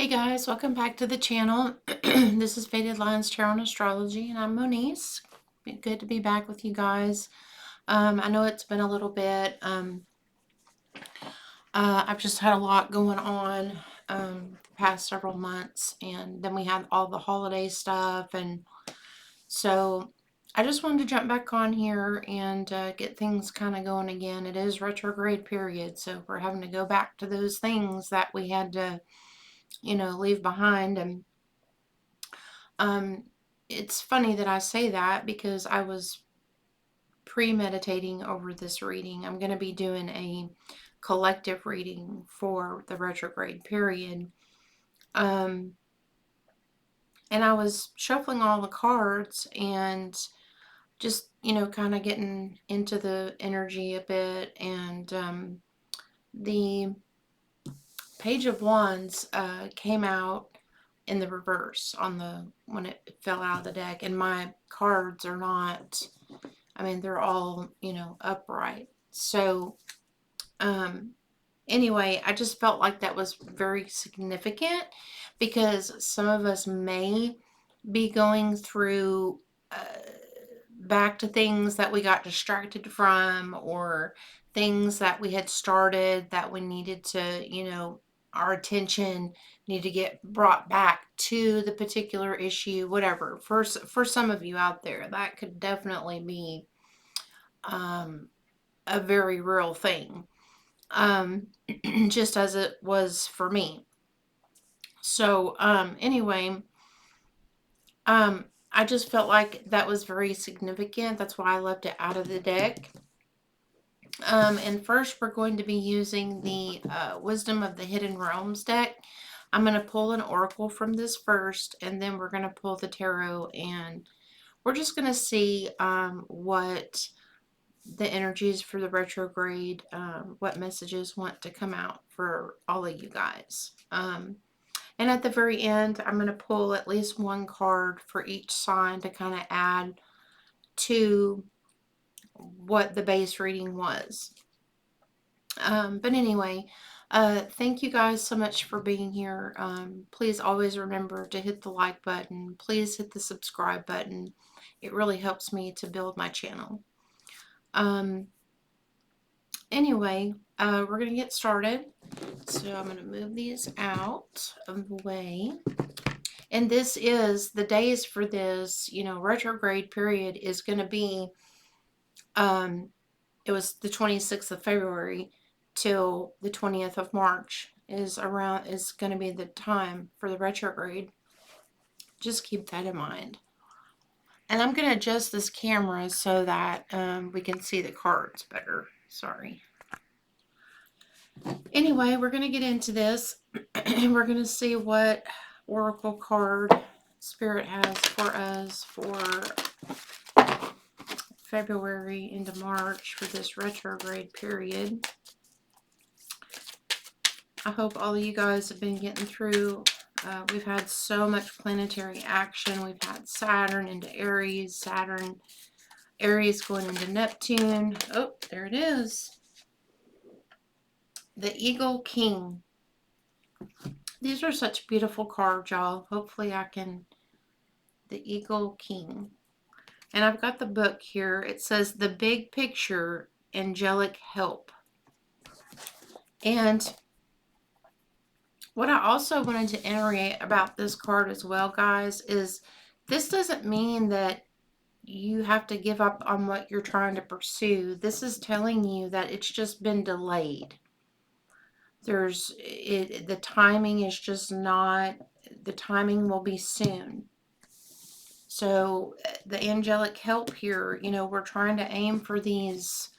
Hey guys, welcome back to the channel. This is Faded Lines Tarot and Astrology, and I'm Moniece. Good to be back with you guys. I know it's been a little bit. I've just had a lot going on the past several months, and then we had all the holiday stuff, and so I just wanted to jump back on here and get things kind of going again. It is retrograde period, so we're having to go back to those things that we had to, leave behind. And it's funny that I say that because I was premeditating over this reading. I'm going to be doing a collective reading for the retrograde period. And I was shuffling all the cards and just, kind of getting into the energy a bit. And the Page of Wands came out in the reverse when it fell out of the deck, and my cards are not, they're all, upright. So anyway, I just felt like that was very significant because some of us may be going through back to things that we got distracted from, or things that we had started that we needed to, our attention need to get brought back to the particular issue, whatever. For some of you out there, that could definitely be a very real thing, just as it was for me. So anyway, I just felt like that was very significant. That's why I left it out of the deck. And first we're going to be using the Wisdom of the Hidden Realms deck. I'm going to pull an oracle from this first, and then we're going to pull the tarot, and we're just going to see what the energies for the retrograde, what messages want to come out for all of you guys. And at the very end, I'm going to pull at least one card for each sign to kind of add to what the base reading was. But anyway, thank you guys so much for being here. Please always remember to hit the like button. Please hit the subscribe button. It really helps me to build my channel. Anyway, we're going to get started. So I'm going to move these out of the way. And this is the days for this, retrograde period is going to be, it was the 26th of February till the 20th of March is going to be the time for the retrograde. Just keep that in mind. And I'm going to adjust this camera so that we can see the cards better. Sorry. Anyway, we're going to get into this, and we're going to see what oracle card Spirit has for us for February into March for this retrograde period. I hope all of you guys have been getting through. We've had so much planetary action. We've had Saturn into Aries, Aries going into Neptune. Oh, there it is. The Eagle King. These are such beautiful cards, y'all. Hopefully the Eagle King. And I've got the book here. It says The Big Picture, Angelic Help. And what I also wanted to iterate about this card as well, guys, is this doesn't mean that you have to give up on what you're trying to pursue. This is telling you that it's just been delayed. The timing is just not, the timing will be soon. So the angelic help here, we're trying to aim for these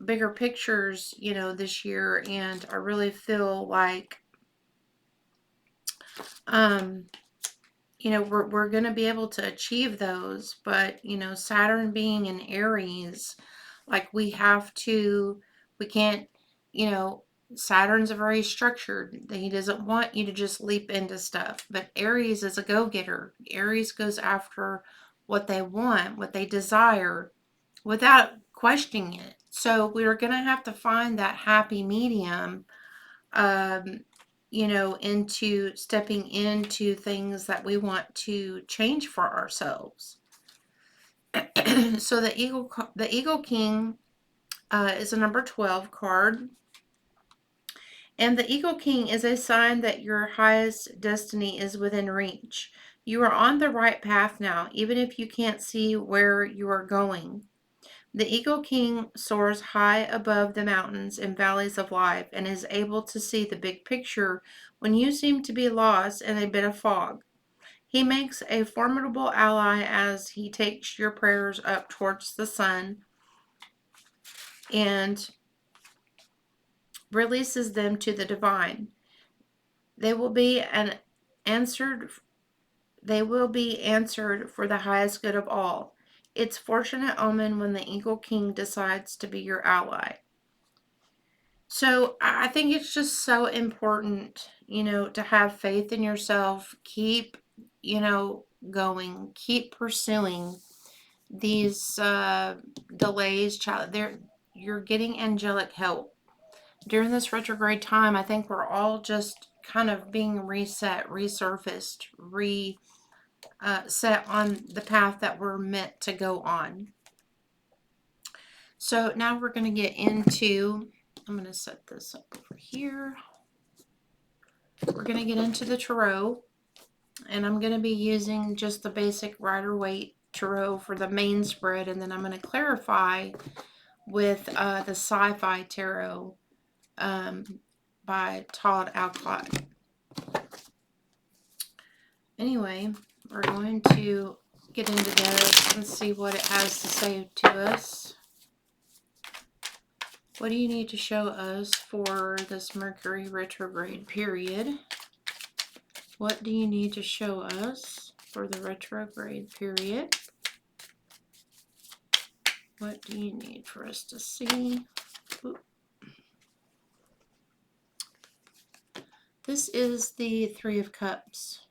bigger pictures, this year, and I really feel like we're going to be able to achieve those, but Saturn being in Aries, like we can't, Saturn's very structured. He doesn't want you to just leap into stuff. But Aries is a go-getter. Aries goes after what they want, what they desire, without questioning it. So we're going to have to find that happy medium into stepping into things that we want to change for ourselves. So the Eagle King is a number 12 card. And the Eagle King is a sign that your highest destiny is within reach. You are on the right path now, even if you can't see where you are going. The Eagle King soars high above the mountains and valleys of life and is able to see the big picture when you seem to be lost in a bit of fog. He makes a formidable ally as he takes your prayers up towards the sun and releases them to the divine. They will be answered They will be answered for the highest good of all. It's fortunate omen when the Eagle King decides to be your ally. So I think it's just so important, to have faith in yourself. Keep, going. Keep pursuing these delays. You're getting angelic help. During this retrograde time, I think we're all just kind of being reset, resurfaced, set on the path that we're meant to go on. So now we're going to get into, I'm going to set this up over here. We're going to get into the tarot, and I'm going to be using just the basic Rider-Waite tarot for the main spread, and then I'm going to clarify with the Sci-Fi Tarot by Todd Alcott. Anyway, we're going to get into this and see what it has to say to us. What do you need to show us for this Mercury retrograde period? What do you need to show us for the retrograde period? What do you need for us to see? Ooh. This is the Three of Cups.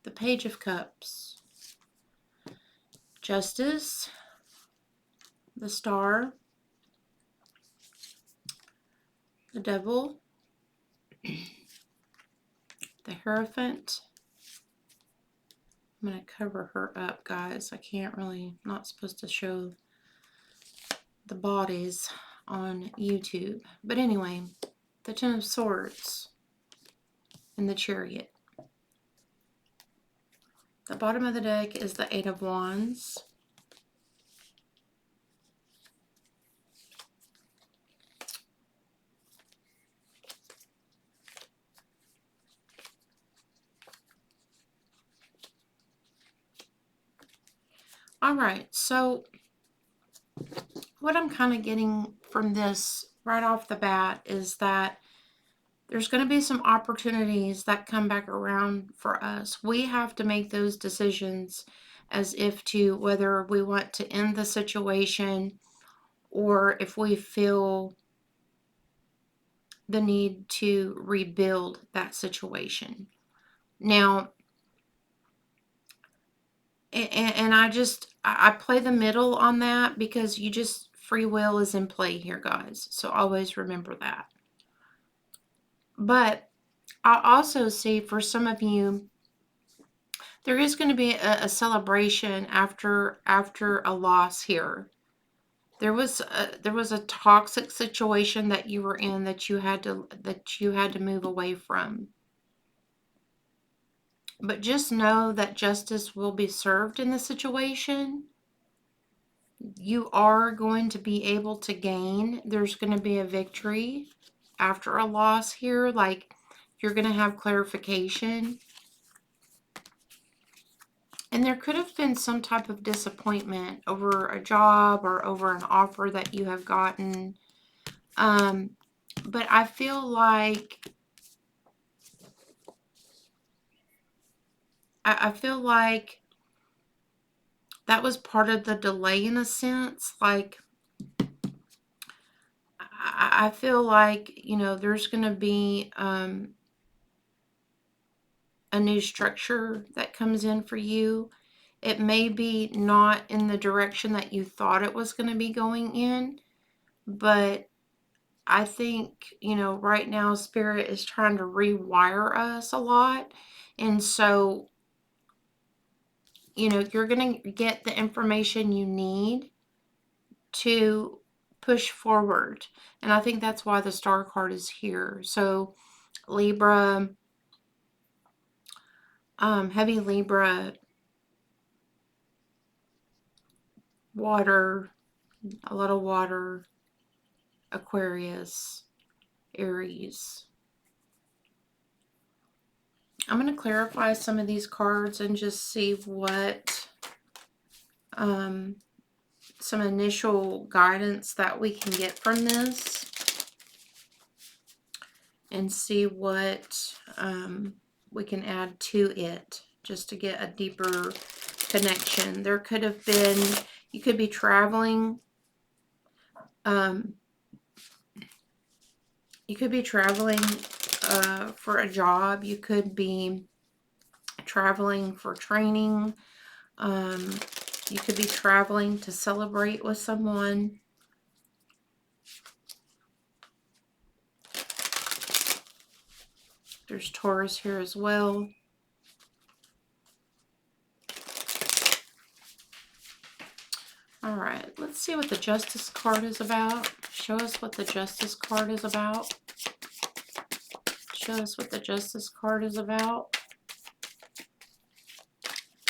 The Page of Cups, Justice, the Star, the Devil, the Hierophant. I'm going to cover her up, guys. I'm not supposed to show the bodies on YouTube. But anyway, the Ten of Swords and the Chariot. The bottom of the deck is the Eight of Wands. Alright, so what I'm kind of getting from this right off the bat is that there's going to be some opportunities that come back around for us. We have to make those decisions as if to whether we want to end the situation or if we feel the need to rebuild that situation. Now, and I play the middle on that because free will is in play here, guys. So always remember that. But I also see for some of you, there is going to be a celebration after a loss here. There was a toxic situation that you were in that you had to move away from. But just know that justice will be served in the situation. You are going to be able to gain. There's going to be a victory after a loss here. Like, you're going to have clarification. And there could have been some type of disappointment over a job or over an offer that you have gotten. But I feel like that was part of the delay in a sense. Like, I feel like, you know, there's going to be a new structure that comes in for you. It may be not in the direction that you thought it was going to be going in, but I think, you know, right now Spirit is trying to rewire us a lot. And so, you know, you're going to get the information you need to push forward. And I think that's why the Star card is here. So, Libra, heavy Libra, water, a lot of water, Aquarius, Aries. I'm going to clarify some of these cards and just see what some initial guidance that we can get from this, and see what we can add to it just to get a deeper connection. There could have been, you could be traveling. You could be traveling for a job. You could be traveling for training. You could be traveling to celebrate with someone. There's Taurus here as well. All right, let's see what the Justice card is about. Show us what the Justice card is about. Show us what the Justice card is about.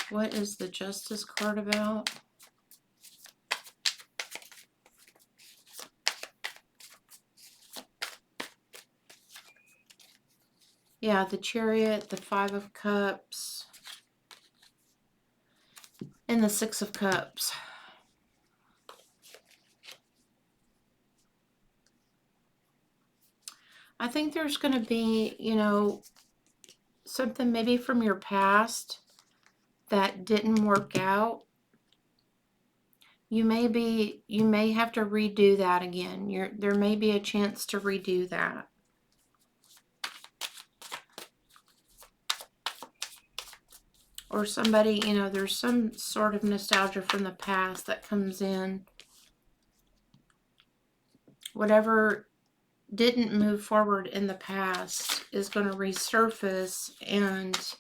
What is the Justice card about? Yeah, the Chariot, the Five of Cups, and the Six of Cups. I think there's going to be, you know, something maybe from your past that didn't work out. You may have to redo that again. There may be a chance to redo that. Or somebody, you know, there's some sort of nostalgia from the past that comes in. Whatever didn't move forward in the past is going to resurface, and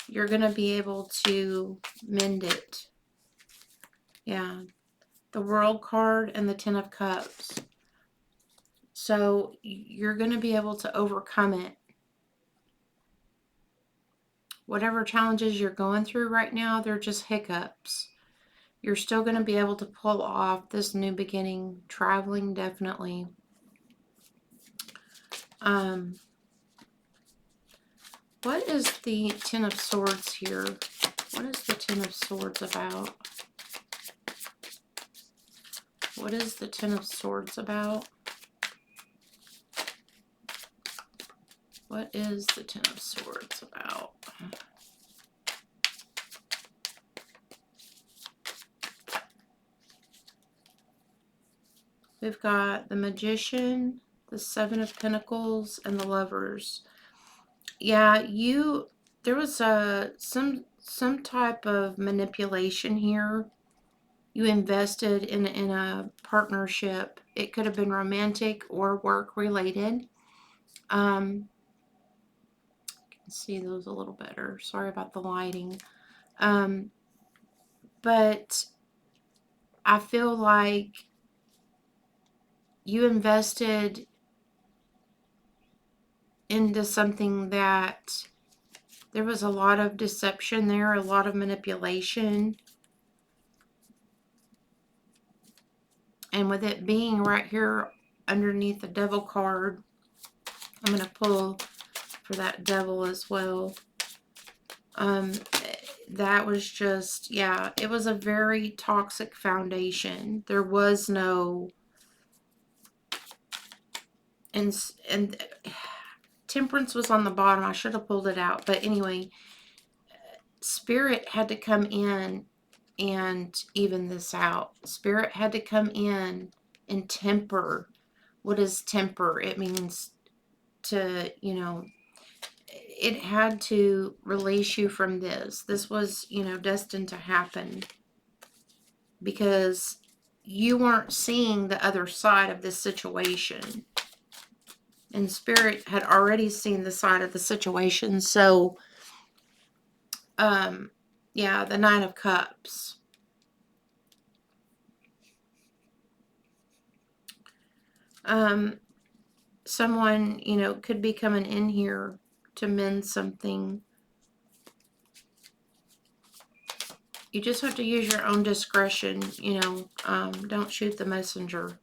you're going to be able to mend it. Yeah. The World card and the Ten of Cups. So you're going to be able to overcome it. Whatever challenges you're going through right now, they're just hiccups. You're still going to be able to pull off this new beginning. Traveling, definitely. What is the Ten of Swords here? What is the Ten of Swords about? What is the Ten of Swords about? What is the Ten of Swords about? We've got the Magician, the Seven of Pentacles, and the Lovers. Yeah, there was some type of manipulation here. You invested in a partnership. It could have been romantic or work related. You can see those a little better. Sorry about the lighting. But I feel like you invested into something that there was a lot of deception there, a lot of manipulation. And with it being right here underneath the Devil card, I'm going to pull for that Devil as well. That was just, yeah, it was a very toxic foundation. There was no, and Temperance was on the bottom. I should have pulled it out. But anyway, Spirit had to come in and even this out. Spirit had to come in and temper. What is temper? It means to, it had to release you from this. This was, destined to happen because you weren't seeing the other side of this situation. And Spirit had already seen the side of the situation. So, yeah, the Nine of Cups. Someone, could be coming in here to mend something. You just have to use your own discretion, don't shoot the messenger.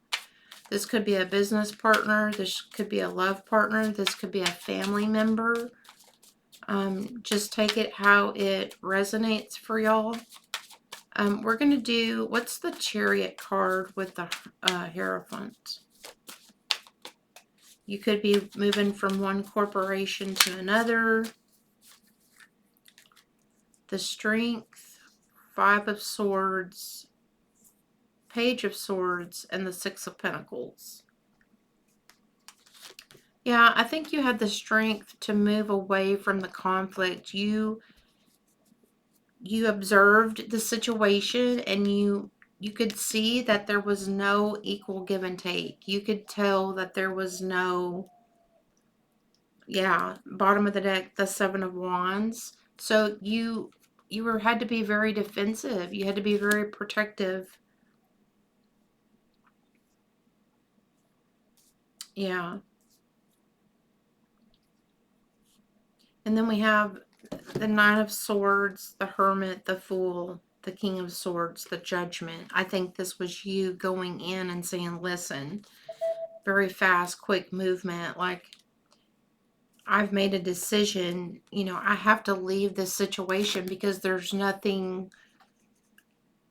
This could be a business partner. This could be a love partner. This could be a family member. Just take it how it resonates for y'all. We're going to do, what's the Chariot card with the Hierophant? You could be moving from one corporation to another. The Strength, Five of Swords, Page of Swords, and the Six of Pentacles. Yeah, I think you had the strength to move away from the conflict. You observed the situation, and you could see that there was no equal give and take. You could tell that there was no, yeah, bottom of the deck, the Seven of Wands. So you had to be very defensive. You had to be very protective. Yeah. And then we have the Nine of Swords, the Hermit, the Fool, the King of Swords, the Judgment. I think this was you going in and saying, listen, very fast, quick movement. Like, I've made a decision, I have to leave this situation because there's nothing,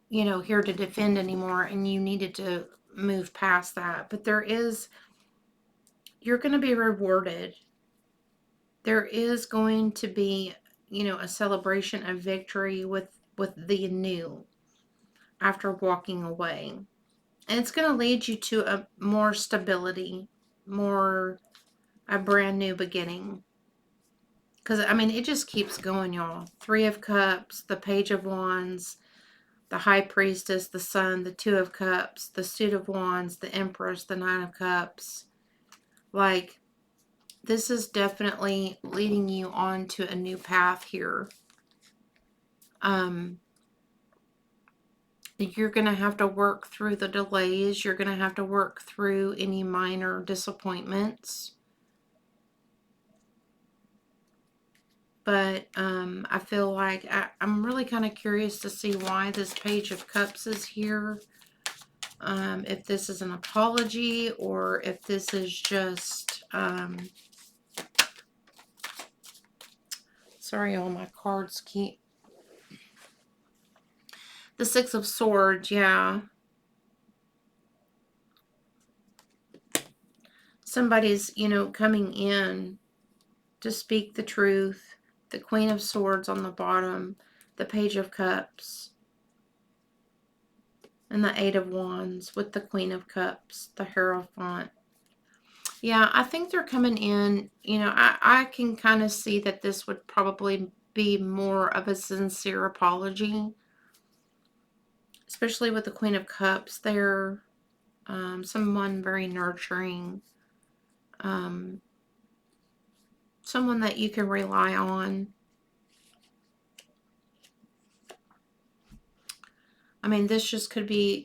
here to defend anymore. And you needed to move past that. But you're going to be rewarded. There is going to be, a celebration of victory with the new after walking away. And it's going to lead you to a more stability, a brand new beginning. Because, it just keeps going, y'all. Three of Cups, the Page of Wands, the High Priestess, the Sun, the Two of Cups, the Suit of Wands, the Empress, the Nine of Cups. Like, this is definitely leading you on to a new path here. You're going to have to work through the delays. You're going to have to work through any minor disappointments. But I feel like I'm really kind of curious to see why this Page of Cups is here. If this is an apology or if this is just... sorry, all my cards keep... The Six of Swords, yeah. Somebody's, coming in to speak the truth. The Queen of Swords on the bottom. The Page of Cups. And the Eight of Wands with the Queen of Cups. The Hierophant. Yeah, I think they're coming in. I can kind of see that this would probably be more of a sincere apology. Especially with the Queen of Cups there. Someone very nurturing. Someone that you can rely on. This just could be,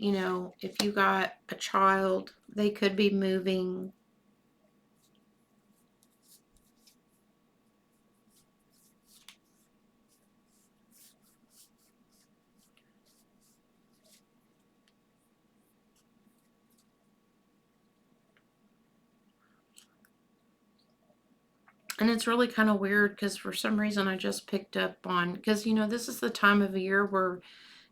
if you got a child, they could be moving. And it's really kind of weird because for some reason I just picked up on, because, this is the time of year where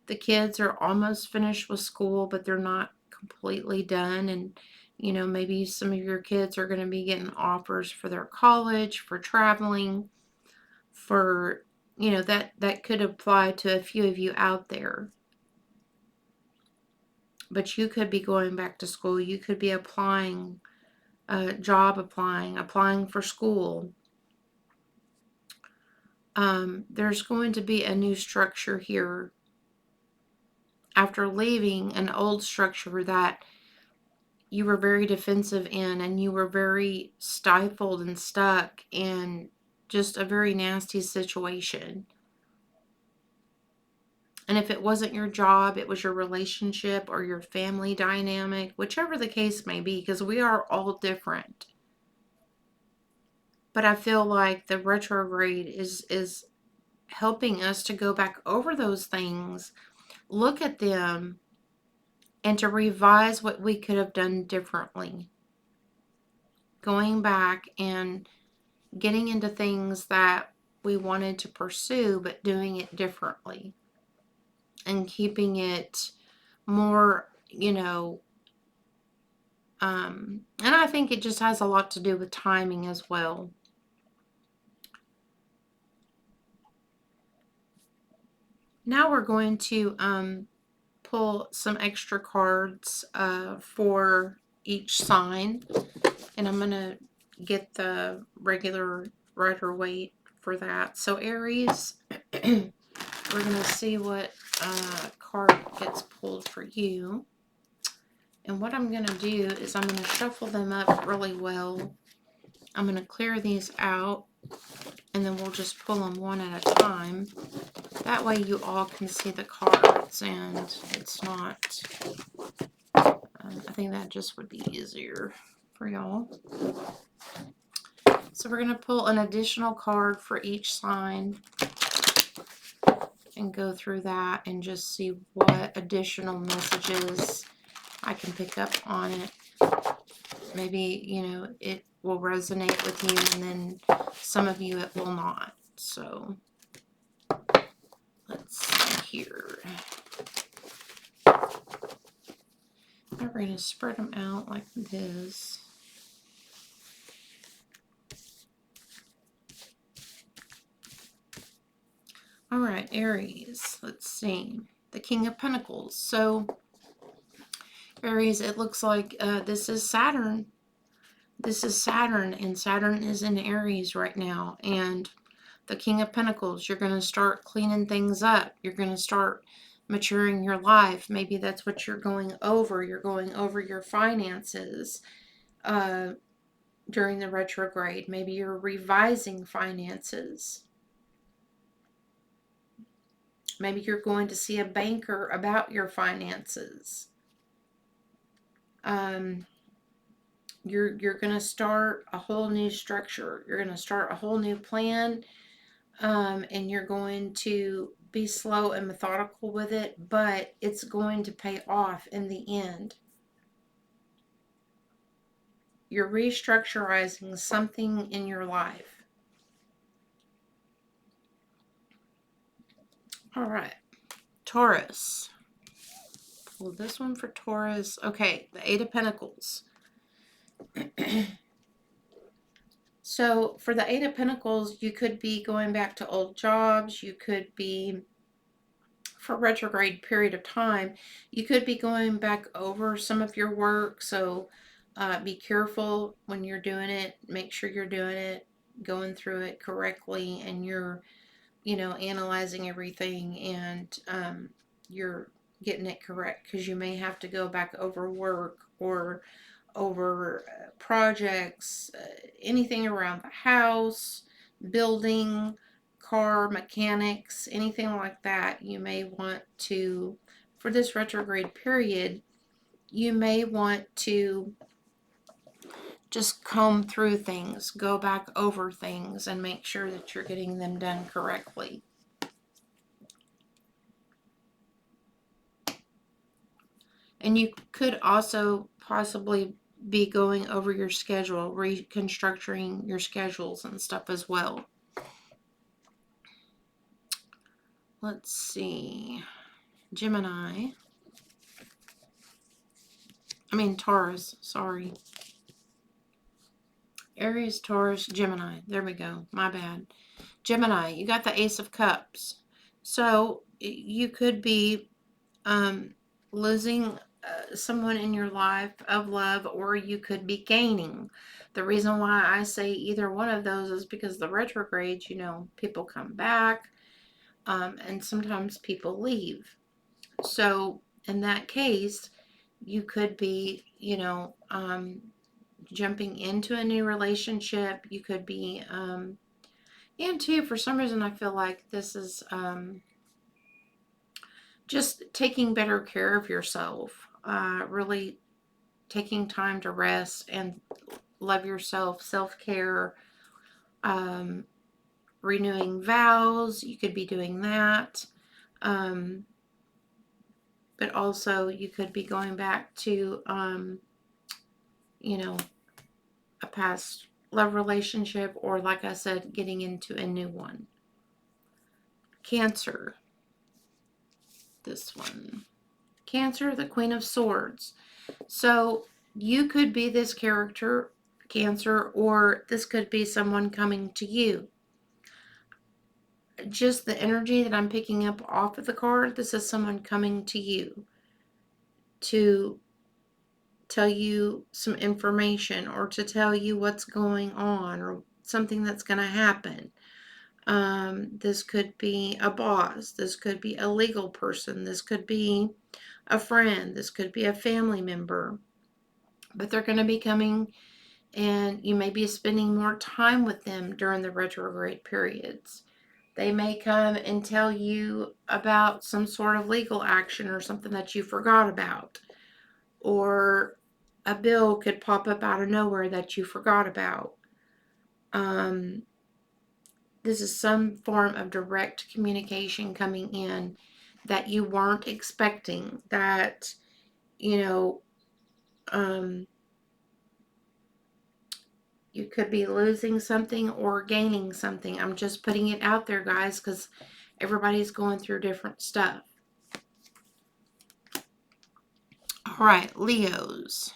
the kids are almost finished with school, but they're not completely done. And, maybe some of your kids are going to be getting offers for their college, for traveling, for, that could apply to a few of you out there. but you could be going back to school. You could be applying, applying for school. There's going to be a new structure here after leaving an old structure that you were very defensive in, and you were very stifled and stuck in just a very nasty situation. And if it wasn't your job, it was your relationship or your family dynamic, whichever the case may be, because we are all different. But I feel like the retrograde is helping us to go back over those things, look at them, and to revise what we could have done differently. Going back and getting into things that we wanted to pursue, but doing it differently. And keeping it more, and I think it just has a lot to do with timing as well. Now we're going to pull some extra cards for each sign, and I'm going to get the regular Rider Waite for that. So Aries, we're going to see what card gets pulled for you. And what I'm going to do is I'm going to shuffle them up really well. I'm going to clear these out, and then we'll just pull them one at a time. That way you all can see the cards, and it's not, I think that just would be easier for y'all. So we're going to pull an additional card for each sign and go through that and just see what additional messages I can pick up on it. Maybe, it will resonate with you, and then some of you it will not. So let's see here. We're going to spread them out like this. All right, Aries, let's see. The King of Pentacles. So Aries, it looks like this is Saturn. This is Saturn, and Saturn is in Aries right now. And the King of Pentacles, you're going to start cleaning things up. You're going to start maturing your life. Maybe that's what you're going over. You're going over your finances during the retrograde. Maybe you're revising finances. Maybe you're going to see a banker about your finances. You're going to start a whole new structure. You're going to start a whole new plan, and you're going to be slow and methodical with it, but it's going to pay off in the end. You're restructuring something in your life. All right, Taurus. Pull this one for Taurus. Okay, the Eight of Pentacles. So for the Eight of Pentacles, you could be going back to old jobs. You could be, for retrograde period of time, you could be going back over some of your work. So be careful when you're doing it. Make sure you're doing it, going through it correctly, and you're, analyzing everything, and you're getting it correct, because you may have to go back over work or over projects, anything around the house, building, car, mechanics, anything like that. You may want to, for this retrograde period, you may want to just comb through things, go back over things, and make sure that you're getting them done correctly. And you could also possibly be going over your schedule, reconstructing your schedules and stuff as well. Let's see. Taurus, sorry. Aries, Taurus, Gemini. There we go. My bad. Gemini, you got the Ace of Cups. So you could be losing someone in your life of love, or you could be gaining. The reason why I say either one of those is because the retrogrades, people come back, and sometimes people leave. So in that case, you could be, jumping into a new relationship. You could be, and too, for some reason, I feel like this is just taking better care of yourself, really taking time to rest and love yourself, self care, um, renewing vows. You could be doing that. Um, but also, you could be going back to, you know, a past love relationship, or like I said, getting into a new one. Cancer, this one. Cancer, the Queen of Swords. So you could be this character, Cancer, or this could be someone coming to you. Just the energy that I'm picking up off of the card, this is someone coming to you to tell you some information, or to tell you what's going on, or something that's going to happen. This could be a boss. This could be a legal person. This could be a friend. This could be a family member. But they're going to be coming, and you may be spending more time with them during the retrograde periods. They may come and tell you about some sort of legal action or something that you forgot about. Or a bill could pop up out of nowhere that you forgot about. Um, this is some form of direct communication coming in that you weren't expecting. That, you know, um, you could be losing something or gaining something. I'm just putting it out there, guys, because everybody's going through different stuff. All right, Leos.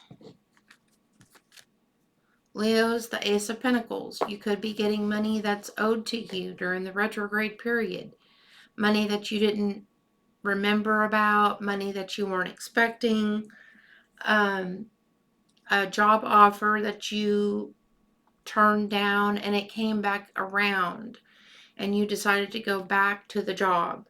Leo's the Ace of Pentacles. You could be getting money that's owed to you during the retrograde period. Money that you didn't remember about, money that you weren't expecting, a job offer that you turned down and it came back around and you decided to go back to the job.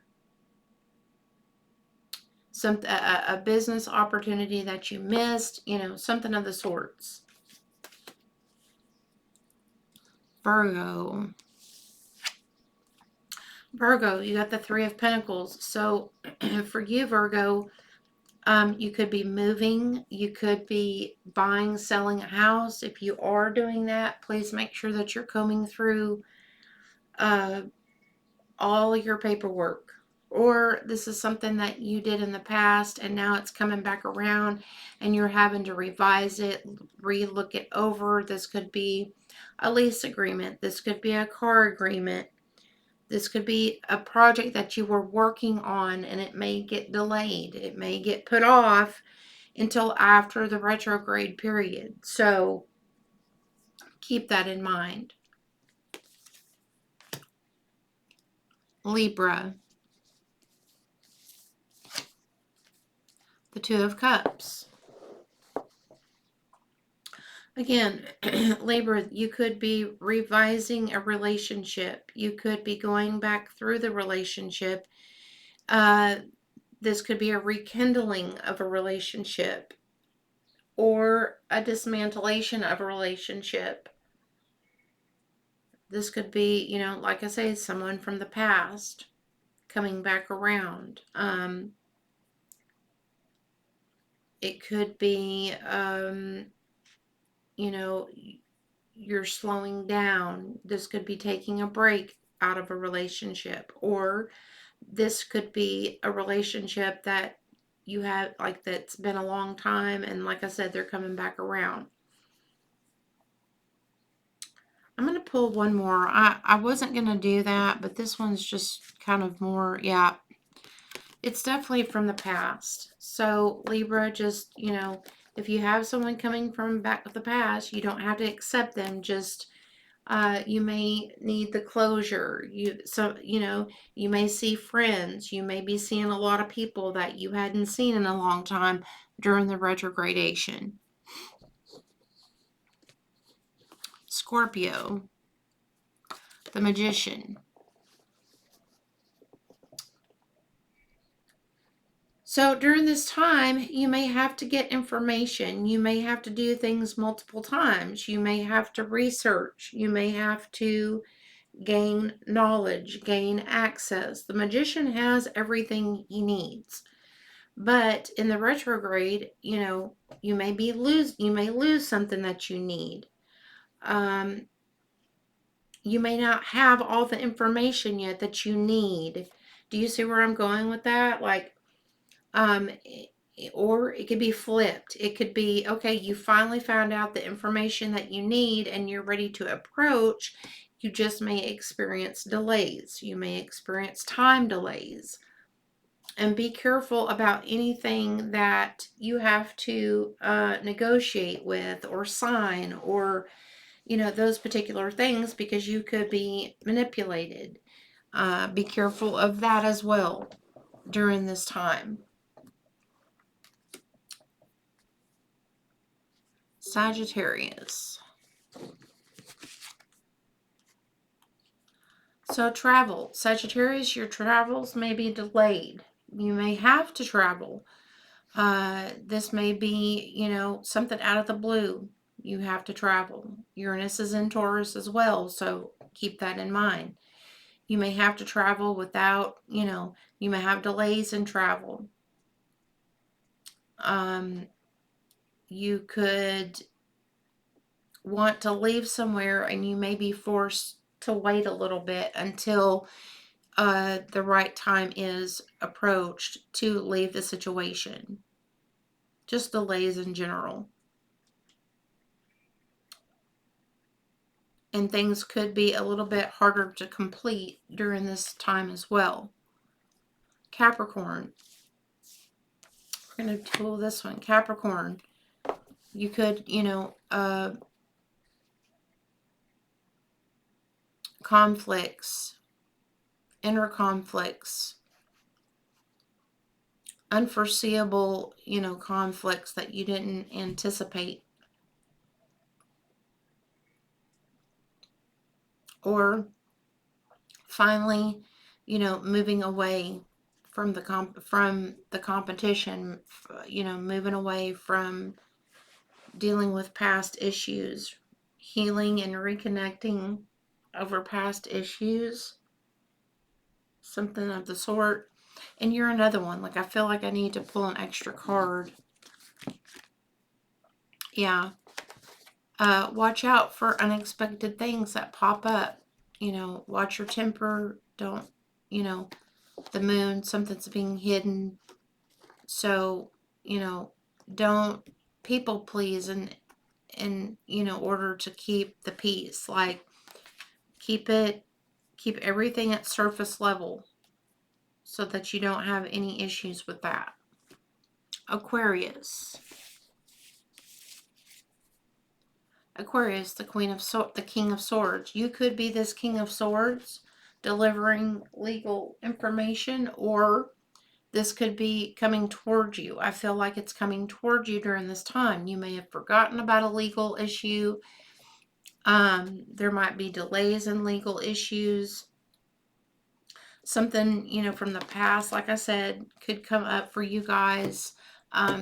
A business opportunity that you missed, something of the sorts. Virgo. Virgo, you got the Three of Pentacles. So for you, Virgo, you could be moving. You could be buying, selling a house. If you are doing that, please make sure that you're combing through all your paperwork. Or this is something that you did in the past and now it's coming back around and you're having to revise it, re-look it over. This could be a lease agreement. This could be a car agreement. This could be a project that you were working on and it may get delayed. It may get put off until after the retrograde period. So keep that in mind. Libra. The Two of Cups. Again, Libra, you could be revising a relationship. You could be going back through the relationship. This could be a rekindling of a relationship or a dismantlation of a relationship. This could be, like I say, someone from the past coming back around. It could be, you're slowing down. This could be taking a break out of a relationship, or this could be a relationship that you have, like, that's been a long time, and like I said, they're coming back around. I'm going to pull one more. I wasn't going to do that, but this one's just kind of more, yeah, it's definitely from the past. So Libra, just, if you have someone coming from back of the past, you don't have to accept them. Just, you may need the closure. You may see friends. You may be seeing a lot of people that you hadn't seen in a long time. during the retrogradation. Scorpio, the Magician. So during this time, you may have to get information. You may have to do things multiple times. You may have to research. You may have to gain knowledge, gain access. The Magician has everything he needs. But in the retrograde, you may lose something that you need. You may not have all the information yet that you need. Do you see where I'm going with that? Um, or it could be flipped. It could be, okay, you finally found out the information that you need and you're ready to approach. You just may experience delays. You may experience time delays. And be careful about anything that you have to negotiate with or sign or, those particular things, because you could be manipulated. Be careful of that as well during this time. Sagittarius. So travel. Sagittarius, your travels may be delayed. You may have to travel. This may be, something out of the blue. You have to travel. Uranus is in Taurus as well, so keep that in mind. You may have to travel without, you may have delays in travel. You could want to leave somewhere and you may be forced to wait a little bit until the right time is approached to leave the situation. Just delays in general. And things could be a little bit harder to complete during this time as well. Capricorn. We're going to pull this one. Capricorn. You could, conflicts, inner conflicts, unforeseeable, conflicts that you didn't anticipate. Or finally, moving away from the competition, moving away from dealing with past issues, healing and reconnecting over past issues, something of the sort. And you're another one. I feel like I need to pull an extra card. Yeah. Watch out for unexpected things that pop up. Watch your temper. Don't, the moon, something's being hidden. So, don't people please in order to keep the peace. Keep everything at surface level so that you don't have any issues with that. Aquarius. Aquarius, the King of Swords. You could be this King of Swords delivering legal information, or this could be coming toward you. I feel like it's coming toward you during this time. You may have forgotten about a legal issue. There might be delays in legal issues. Something, from the past, like I said, could come up for you guys.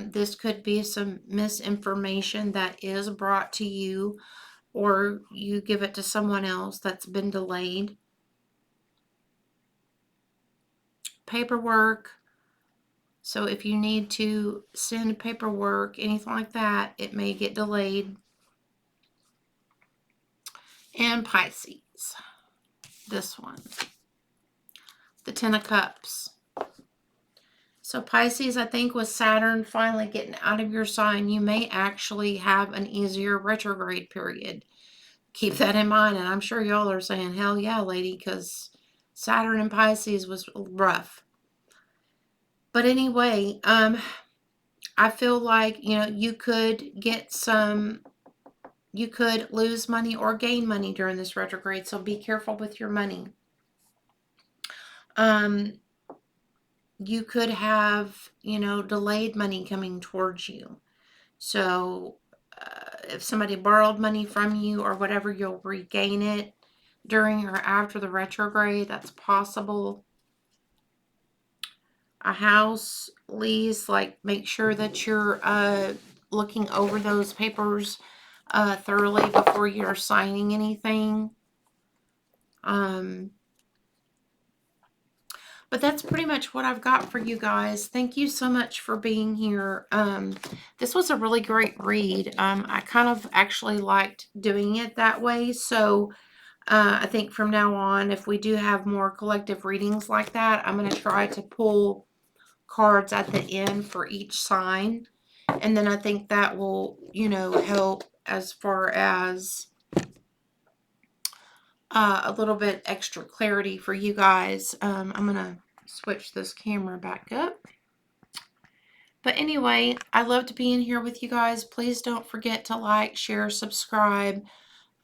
This could be some misinformation that is brought to you, or you give it to someone else that's been delayed. Paperwork. So if you need to send paperwork, anything like that, it may get delayed. And Pisces. This one. The Ten of Cups. So Pisces, I think with Saturn finally getting out of your sign, you may actually have an easier retrograde period. Keep that in mind. And I'm sure y'all are saying, hell yeah, lady, because Saturn and Pisces was rough. But anyway, I feel like, you could you could lose money or gain money during this retrograde. So be careful with your money. you could have, delayed money coming towards you. So if somebody borrowed money from you or whatever, you'll regain it during or after the retrograde. That's possible. A house lease, like make sure that you're looking over those papers thoroughly before you're signing anything. Um, But that's pretty much what I've got for you guys. Thank you so much for being here. This was a really great read. I kind of actually liked doing it that way. So I think from now on, if we do have more collective readings like that, I'm going to try to pull cards at the end for each sign. And then I think that will, help as far as a little bit extra clarity for you guys. I'm going to switch this camera back up. But anyway, I loved being here with you guys. Please don't forget to like, share, subscribe.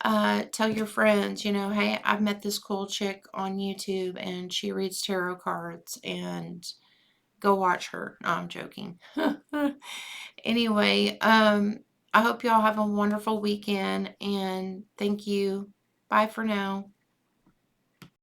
Tell your friends, hey, I've met this cool chick on YouTube and she reads tarot cards, and go watch her. No, I'm joking. Anyway, I hope y'all have a wonderful weekend, and thank you. Bye for now.